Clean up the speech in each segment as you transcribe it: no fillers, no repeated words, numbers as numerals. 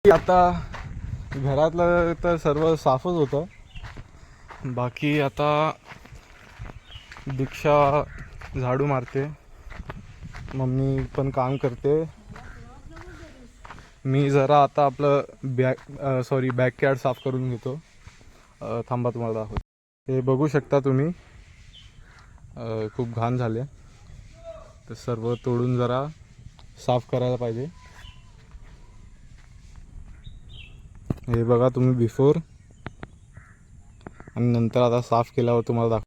आता घरातलं तर सर्व साफच होतं. बाकी आता दीक्षा झाडू मारते, मम्मी पण काम करते. मी जरा आता आपलं बॅकयार्ड साफ करून घेतो. थांबा तुम्हाला दाखवतो. हे बघू शकता तुम्ही, खूप घाण झाले. तर सर्व तोडून जरा साफ करायला पाहिजे. हे बघा तुम्ही बिफोर आणि नंतर आता साफ केल्यावर तुम्हाला दाखव.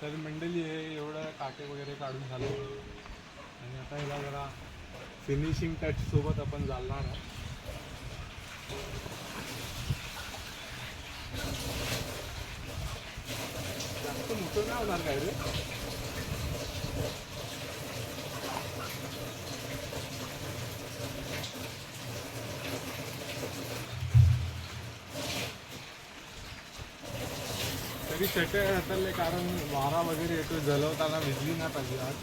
तर मंडळी हे एवढं काटे वगैरे काढून झाले आणि आता ह्याला जरा फिनिशिंग टच सोबत आपण जाळणार आहे. जास्त मोठं नाही होणार काय रे. तरी शक्य हाताळले, कारण वारा वगैरे येतो, जलवताना विजली नाही पाहिजे आज.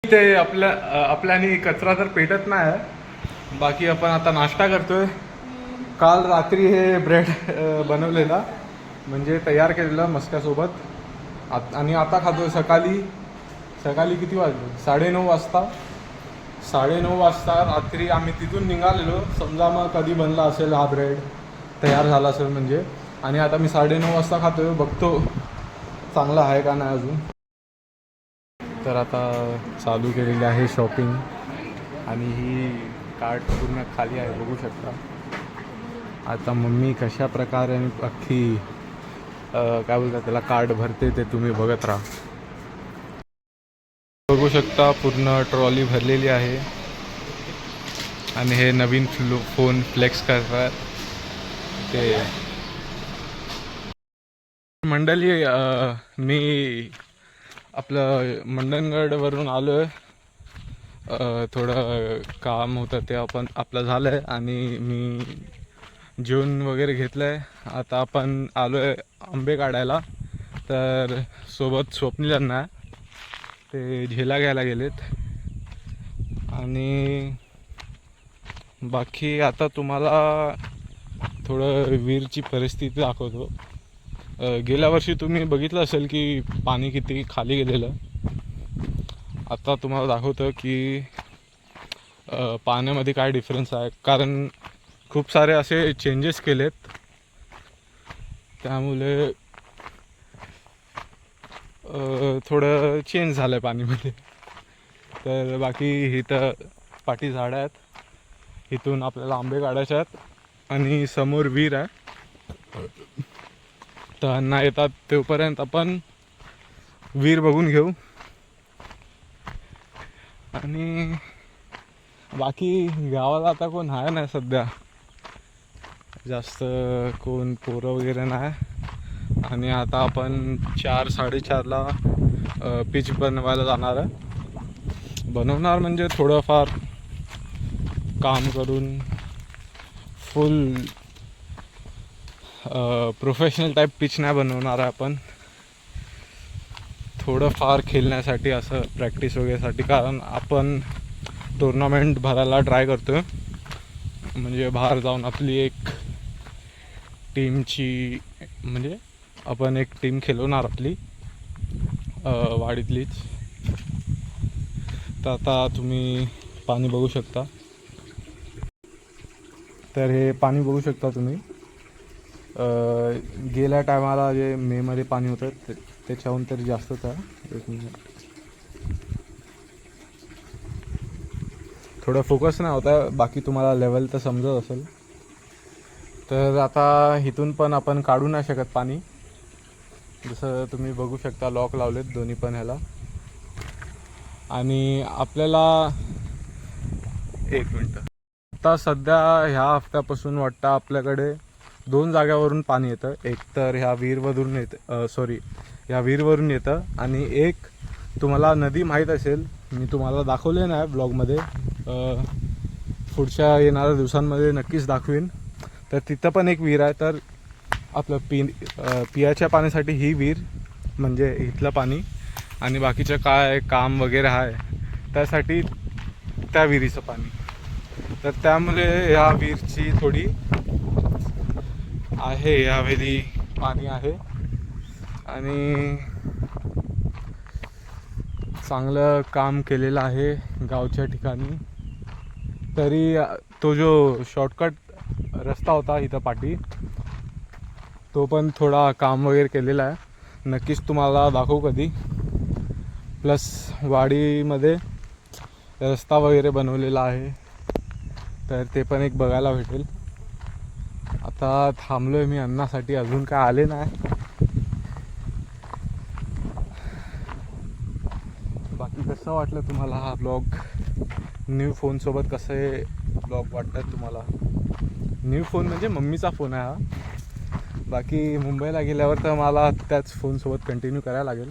ते आपल्याने कचरा तर पेटत नाही. बाकी आपण आता नाश्ता करतोय. काल रात्री हे ब्रेड बनवलेला, म्हणजे तयार केलेलं मस्क्यासोबत, आणि आता खातोय. सकाळी किती वाजले? 9:30 वाजता रात्री आम्ही तिथून निघालेलो. समजा मग कधी बनला असेल हा ब्रेड, तयार झाला असेल म्हणजे. आणि आता मी 9:30 वाजता खातोय. बघतो चांगला आहे का नाही अजून. तर आता चालू केलेली आहे शॉपिंग, आणि ही कार्ट पूर्ण खाली आहे, बघू शकता. आता मम्मी कशा प्रकारे अख्खी काय बोलतात त्याला, कार्ड भरते ते तुम्ही बघत राहा. बघू शकता पूर्ण ट्रॉली भरलेली आहे. आणि हे नवीन फोन फ्लेक्स करतात ते. मंडळी मी आपलं मंडणगडवरून आलो आहे. थोडं काम होतं ते आपलं झालं आहे, आणि मी जेवण वगैरे घेतलं आहे. आता आपण आलो आहे आंबे काढायला. तर सोबत स्वप्नीलांना ते झेला घ्यायला गेलेत. आणि बाकी आता तुम्हाला थोडं विहीरची परिस्थिती दाखवतो. गेल्या वर्षी तुम्ही बघितलं असेल की पाणी किती खाली गेलेलं. आता तुम्हाला दाखवतं की पाण्यामध्ये काय डिफरन्स आहे, कारण खूप सारे असे चेंजेस केलेत, त्यामुळे थोडं चेंज झालं आहे पाणीमध्ये. तर बाकी इथं पाठी झाडं आहेत, इथून आपल्याला आंबे काढायचे आहेत. आणि समोर विहीर आहे. तर अण्णा येतात तोपर्यंत आपण विहीर बघून घेऊ. आणि बाकी गावाला आता कोण आहे नाही सध्या, जास्त कोण पोरं वगैरे नाही. आणि आता आपण 4-4:30ला पिच बनवायला जाणार आहे. बनवणार म्हणजे थोडंफार काम करून, फुल प्रोफेशनल टाईप पिच नाही बनवणार आहे आपण. थोडंफार खेळण्यासाठी, असं प्रॅक्टिस वगैरेसाठी, कारण आपण टुर्नामेंट भरायला ट्राय करतो आहे. म्हणजे बाहेर जाऊन आपली एक टीमची, म्हणजे आपण एक टीम खेळवणार आपली वाडीतलीच. तर आता तुम्ही पाणी बघू शकता. तर हे पाणी बघू शकता तुम्ही. गेल्या टायमाला जे मेमध्ये पाणी होतं त्याच्याहून तरी जास्तच आहे. एक मिनिट, थोडं फोकस नाही होता, बाकी तुम्हाला लेवल तर समजत असेल. तर आता इथून पण आपण काढू नाही शकत पाणी. जसं तुम्ही बघू शकता लॉक लावलेत दोन्ही पण ह्याला. आणि आपल्याला एक मिनटं, आत्ता सध्या ह्या हफ्त्यापासून वाटतं आपल्याकडे 2 जाग्यावरून पाणी येतं. एक तर ह्या विहीरवरून येतं, ह्या विहीरवरून येतं, आणि एक तुम्हाला नदी माहीत असेल, मी तुम्हाला दाखवले नाही ब्लॉगमध्ये, पुढच्या येणाऱ्या दिवसांमध्ये नक्कीच दाखवीन. तर तिथं पण एक विहीर आहे. तर आपलं पियाच्या पाण्यासाठी ही विहीर म्हणजे इथलं पाणी, आणि बाकीचं काय काम वगैरे आहे त्यासाठी त्या विहिरीचं पाणी. तर त्यामुळे ह्या विहीरची थोडी आहे, यावेळी पाणी आहे आणि चांगलं काम केलेलं आहे गावच्या ठिकाणी. तरी तो जो शॉर्टकट रस्ता होता इथं पाठी, तो पण थोडा काम वगैरे केलेला आहे. नक्कीच तुम्हाला दाखवू कधी. प्लस वाडीमध्ये रस्ता वगैरे बनवलेला आहे, तर ते पण एक बघायला भेटेल. आता थांबलो आहे मी अन्नासाठी, अजून काय आले नाही. बाकी कसं वाटलं तुम्हाला हा ब्लॉग? न्यू फोनसोबत कसे ब्लॉग वाटतात तुम्हाला? न्यू फोन म्हणजे मम्मीचा फोन आहे हा. बाकी मुंबईला गेल्यावर तर मला त्याच फोनसोबत कंटिन्यू करायला लागेल.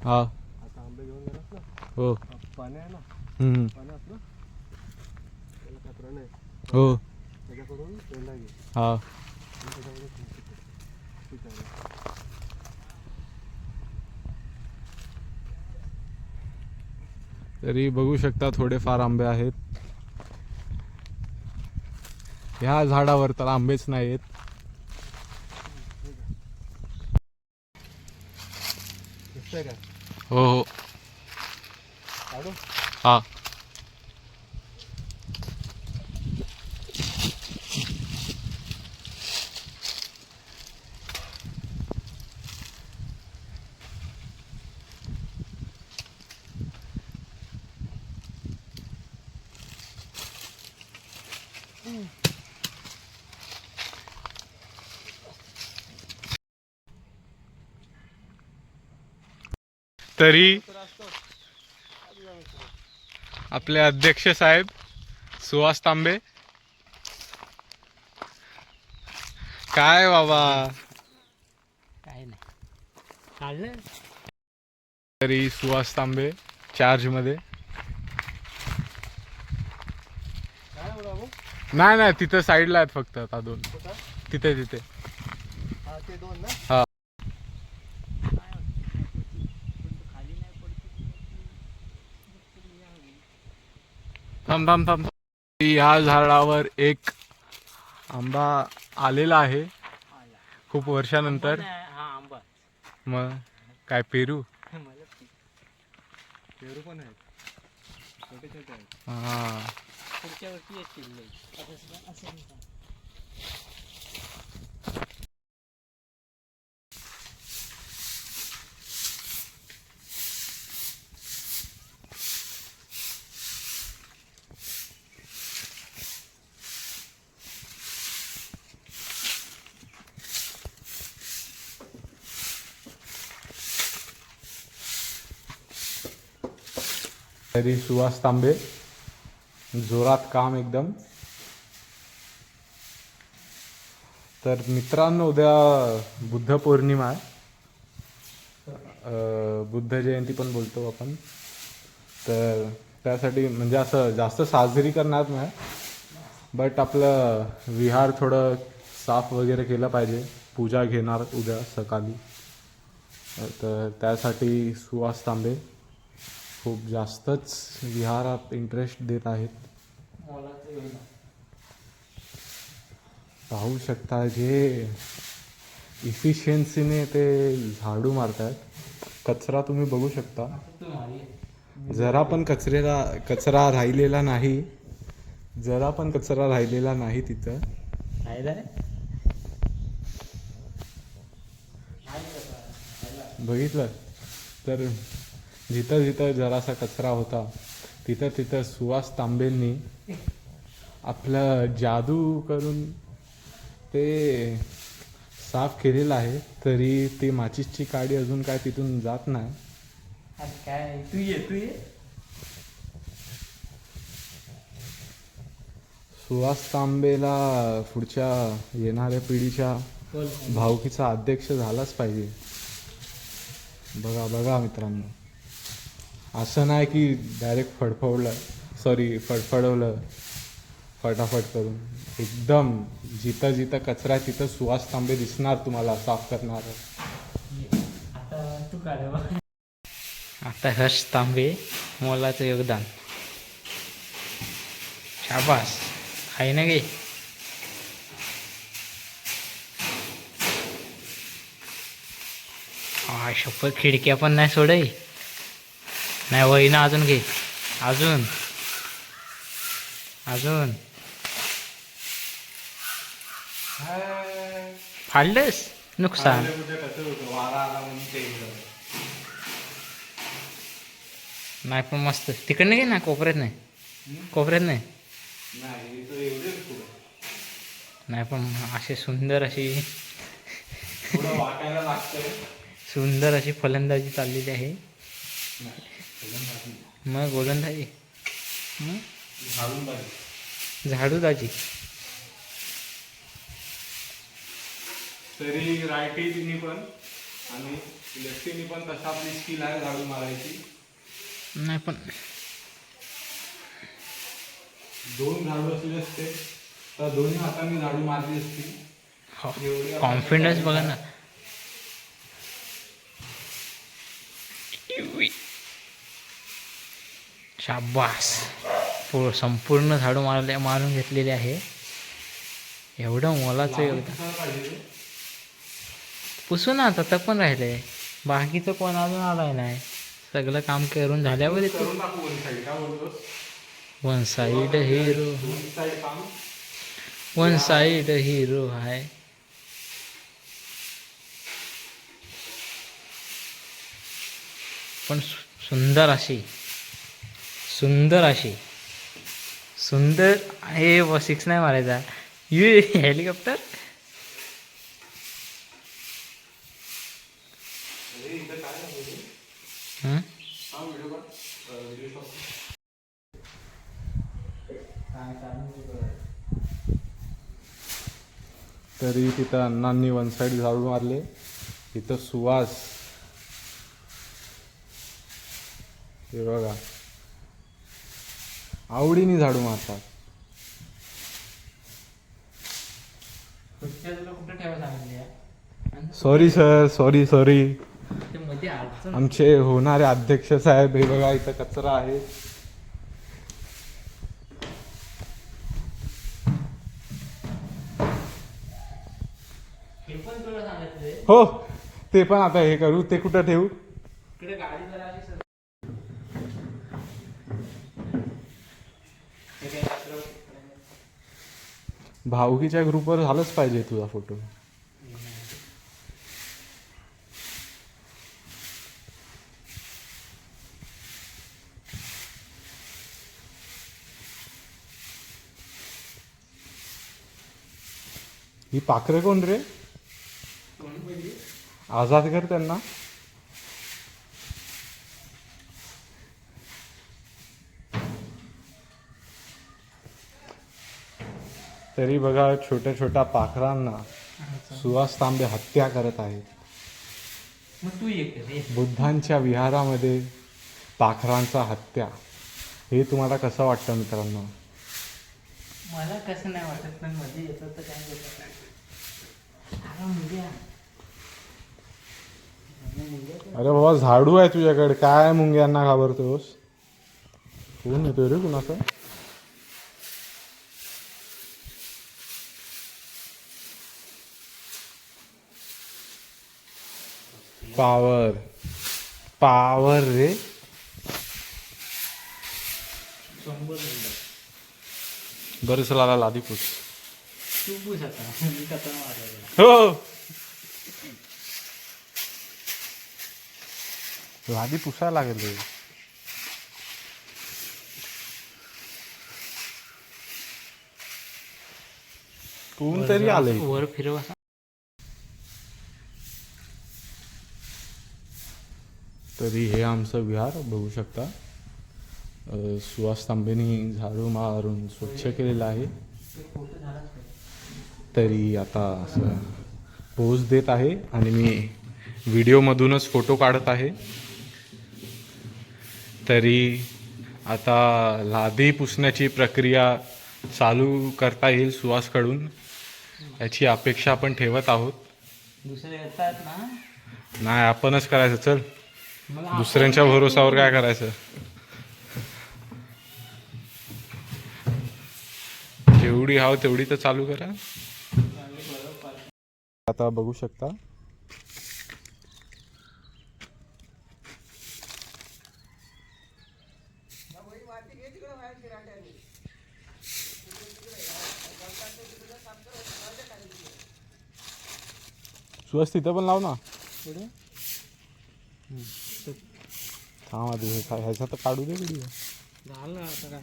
हां आंबे घेऊन गेलास ना, हो. पाणी आहे ना, पाणी आपलं त्याला कचरा नाही, हो. त्याच्याकडून पेंडा घे, हां त्याच्याकडे ठीक आहे. तरी बघू शकता थोडेफार आंबे आहेत. ह्या झाडावर तर आंबेच नाही आहेत. दिसतंय का? हो हो. काढू? हां. तरी आपले अध्यक्ष साहेब सुहास तांबे, काय बाबा, काय नाही काढलं. तरी सुहास तांबे चार्ज मध्ये. नाही नाही, तिथं साईडला आहेत फक्त आता 2. तिथे तिथे ते 2 ना. हा. थांब थांब थांब. ह्या झाडावर एक आंबा आलेला आहे खूप वर्षानंतर. मग काय पेरू? पेरू पण आहेत, छोटे छोटे आहेत. हा. पुढच्या वर्षी येतील. तरी सुहास तांबे जोरात काम एकदम. तर मित्रांनो, उद्या बुद्ध पौर्णिमा आहे, बुद्ध जयंती पण बोलतो आपण. तर त्यासाठी म्हणजे असं जास्त साजरी करणार नाही, बट आपलं विहार थोडं साफ वगैरे केलं पाहिजे. पूजा घेणार उद्या सकाळी, तर त्यासाठी सुहास तांबे खूप जास्तच विहारात इंटरेस्ट देत आहेत. पाहू शकता जे इफिशियन्सीने ते झाडू मारतात. कचरा तुम्ही बघू शकता, जरा पण कचरा राहिलेला नाही, जरा पण कचरा राहिलेला नाही तिथं. बघितलं तर जिथं जिथं जरासा कचरा होता तिथं तिथं सुहास तांबेंनी आपलं जादू करून ते साफ केलेलं आहे. तरी ती माचीसची काडी अजून काय तिथून जात नाही. काय तू ये सुहास तांबेला पुढच्या येणाऱ्या पिढीच्या भावकीचा अध्यक्ष झालाच पाहिजे. बघा बघा मित्रांनो, असं नाही की डायरेक्ट फडफडवलं फटाफट करून. एकदम जिथं जिथं कचरा आहे तिथं सुहास तांबे दिसणार तुम्हाला साफ करणार. आता हर्ष तांबे मोलाचं योगदान. शाबास आहे ना गे. हा शपथ, खिडक्या पण नाही सोडई. नाही वही ना, अजून घे, अजून अजून फाडलंस, नुकसान. नाही पण मस्त. तिकडनं घे ना, कोपऱ्यात नाही, कोपऱ्यात नाही. नाही पण असे सुंदर अशी सुंदर अशी फलंदाजी चाललेली आहे. मग गोलंदाजी, मग झाडूदाजी. तरी रायटीनी पण आणि लेफ्टीनी पण तशा आपली स्किल आहे झाडू मारायची. नाही पण दोन झाडू असले असते तर दोन्ही हातांनी झाडू मारली असती. कॉन्फिडन्स बघा ना. शाबास, संपूर्ण झाडू मारून घेतलेले आहे. एवढं मोलाचं योगदान. पुसू ना, आता पण राहिलंय. बाकीचं कोण अजून आलाय नाही. सगळं काम करून झाल्यावर करून टाकू वन साईड. काय बोलतोस? वन साइड हिरो, दोन साईड काम. वन साइड हिरो आहे. पण सुंदर अशी सुंदर हे. 6 नाही मारायचा. हेलिकॉप्टर. तरी तिथं अण्णांनी वन साईड झाडू मारले. तिथं सुवास, हे बघा, आवडीने झाडू मारतात. कुठं ठेवा सांगितले. Sorry sir, sorry. मध्ये अडचण. आमचे होणारे अध्यक्ष साहेब, हे बघा इथं कचरा आहे. हे पण तुला सांगितले. हो, ते पण आता हे करू. ते कुठं ठेवू? इकडे गाडी जरा अशी सर. भाऊकीच्या ग्रुपवर झालंच पाहिजे तुझा फोटो. ही पाखरं कोण रे? आझाद कर त्यांना. तरी बघा, छोट्या छोट्या पाखरांना सुहास तांबे हत्या करत आहेत. मग तू एक रे. बुद्धांच्या विहारामध्ये पाखरांचा हत्या. हे तुम्हाला कसं वाटतं मित्रांनो? मला कसं नाही वाटत, पण मध्ये येतं तर काय बोलत. अरे बाबा, झाडू आहे तुझ्याकडे, काय मुंग्यांना घाबरतोस? कोण येतोय रे कुणाचा? पावर रे. बरं चला लादी पुस. तू पूछ आता, मी कथा मारायला. हो, लादी पुसायला लागेल रे. कोणतरी आलंय. वर फिरवा. तरी हे आमचं विहार बघू शकता. सुहास तांबेनी झाडू मारून स्वच्छ केलेलं आहे. तरी आता असं पोज देत आहे आणि मी व्हिडिओमधूनच फोटो काढत आहे. तरी आता लादी पुसण्याची प्रक्रिया चालू करता येईल सुहासकडून, याची अपेक्षा आपण ठेवत आहोत. दुसरे येतात ना, नाही आपणच करायचं. चल, मला दुसऱ्यांच्या भरोसावर काय करायचं. जेवढी हवं तेवढी तर चालू करा. आता बघू शकता सुहास तिथं पण लाव ना. पुढे थांब आधी ह्याचा तर काढू दे व्हिडिओ. झालं आता काय.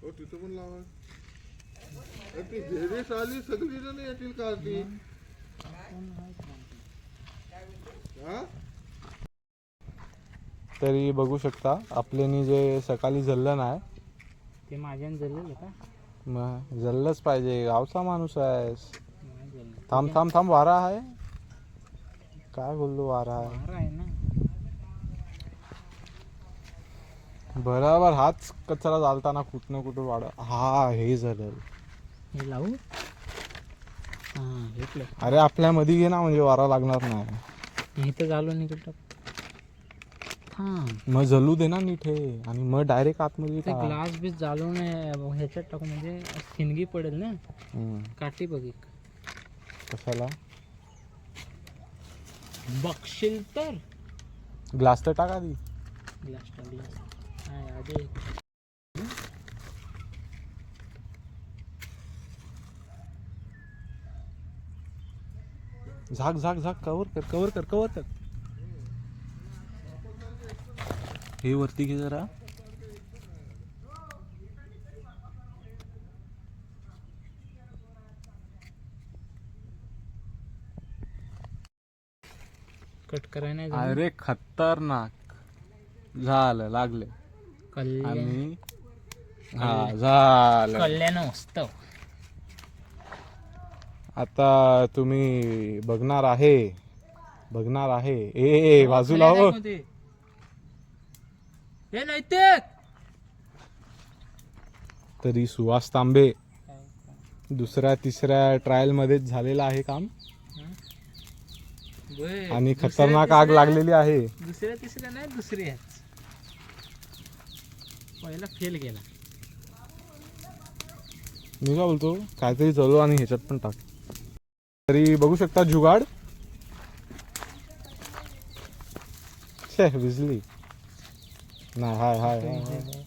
हो तिथं पण लावा. ती झेडेस आली सगळी जण येतील का ती? हा? तरी बघू शकता आपल्यानी जे सकाळी जल्लं नाही ते माझ्यानं जळलेलं का? मग जल्लंच पाहिजे, गावचा माणूस आहेस. नाही जळलं. थांब थांब थांब, वारा आहे. काय बोललो, वारा आहे. वार आहे ना. बराबर हाच कचरा चालताना कुठनं कुठं वाढ. हा हे झालं. हे लावू. हां घेतलं. अरे आपल्या मध्ये घे ना, म्हणजे वारा लागणार नाही. इथं घालून इकडे टाक. हां मग जलू दे ना नीट हे, आणि मग डायरेक्ट आतमध्ये ते टाक. ग्लास बीस जाळून ह्याच्यात टाकू म्हणजे ठिणगी पडेल ना. हम्म. काठी बघ एक. कशाला बघशील तर ग्लास तर टाक आधी. ग्लास टाक ग्लास. हां आधी झाक झाक झाक, कवर कर कवर कर कवर कर. हे वरती घे जरा. कट करायला नाही जमलं. अरे खतरनाक झालं, लागले. कल्याण आणि हा झालं. कल्याण मस्त. आता तुम्ही बघणार आहे ए बाजूला हो. हे नाही ते तरी सुहास तांबे दुसऱ्या तिसऱ्या ट्रायल मध्येच झालेलं आहे काम, आणि खतरनाक आग लागलेली आहे. दुसऱ्या तिसऱ्या नाही, दुसऱ्याच. पहिला फेल गेला. मी काय बोलतो, काहीतरी चलो आणि ह्याच्यात पण टाक. तरी बघू शकता जुगाड. छे विजली नाही. हाय हाय हाय हाय.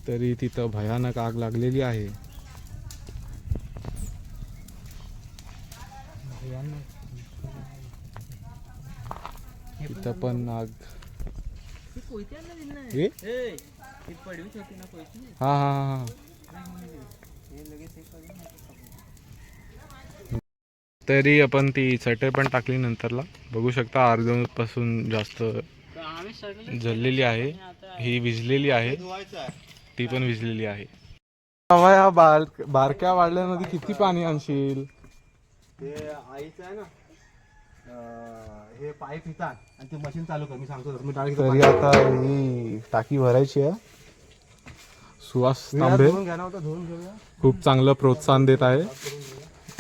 तरी तिथं भयानक आग लागलेली आहे. तिथं पण आग. हे? हा हा हा. तरी आपण ती चटई पण टाकली नंतरला. बघू शकता अर्ध्यापासून जास्त जळलेली आहे. ही विजलेली आहे, ती पण विजलेली आहे. या बारक्या वाढल्यामध्ये किती पाणी आणशील. ते आईचं आहे ना, हे पाईप इथं आणि ते मशीन चालू कर, मी सांगतो मी डायरेक्ट. तरी आता ही टाकी भरायची आहे. सुहास तांबे धुवून घ्या ना, होता धुवून घेऊया. खूप चांगलं प्रोत्साहन देत आहे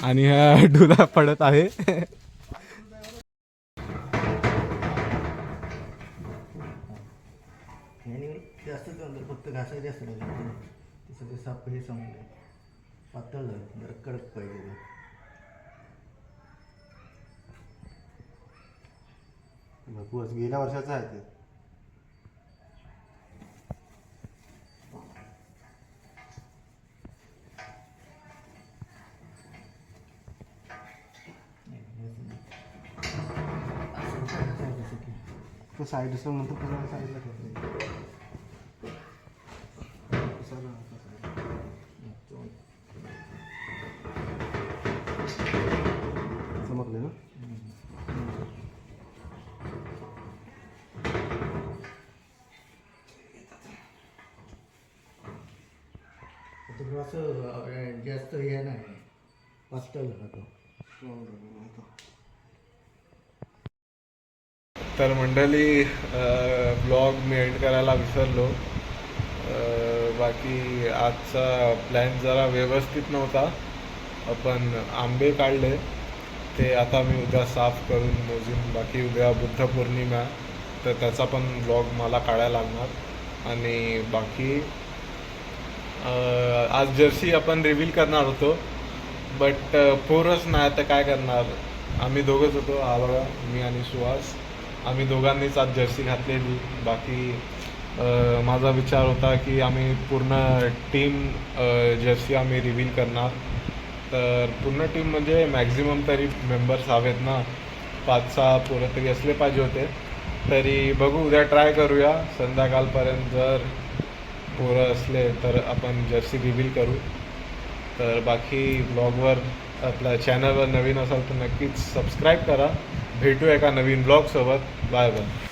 आणि ह्या डुला पडत आहे. जास्त फक्त घासायचे असतं ते सगळे साप हे समजले पातळ झालं, जरा कडक पाहिजे. भरपूर गेल्या वर्षाचं आहे ते. तो साईड दुसरं नंतर पुन्हा साईडला ठेवतो. समजले ना. आता असं जास्त हे नाही पातळ राहतो. तर मंडळी ब्लॉग मी एंड करायला विसरलो. बाकी आजचा प्लॅन जरा व्यवस्थित नव्हता. आपण आंबे काढले ते आता मी उद्या साफ करून मोजून, बाकी उद्या बुद्ध पौर्णिमा तर त्याचा पण ब्लॉग मला काढायला लागणार. आणि बाकी आज जर्सी आपण रिव्हील करणार होतो बट पोरच नाही तर काय करणार. आम्ही दोघंच होतो, हा बघा मी आणि सुहास, आम्ही दोघांनीच आज जर्सी घातलेली. बाकी माझा विचार होता की आम्ही पूर्ण टीम जर्सी आम्ही रिव्हील करणार. तर पूर्ण टीम म्हणजे मॅक्झिमम तरी मेंबर्स हवेत ना, 5-6 पोरं तरी असले पाहिजे होते. तरी बघू, उद्या ट्राय करूया संध्याकाळपर्यंत. जर पोरं असले तर आपण जर्सी रिव्हील करू. तर बाकी ब्लॉगवर आपल्या चॅनलवर नवीन असाल तर नक्कीच सबस्क्राईब करा. भेटू एका नवीन ब्लॉगसोबत. Bye bye.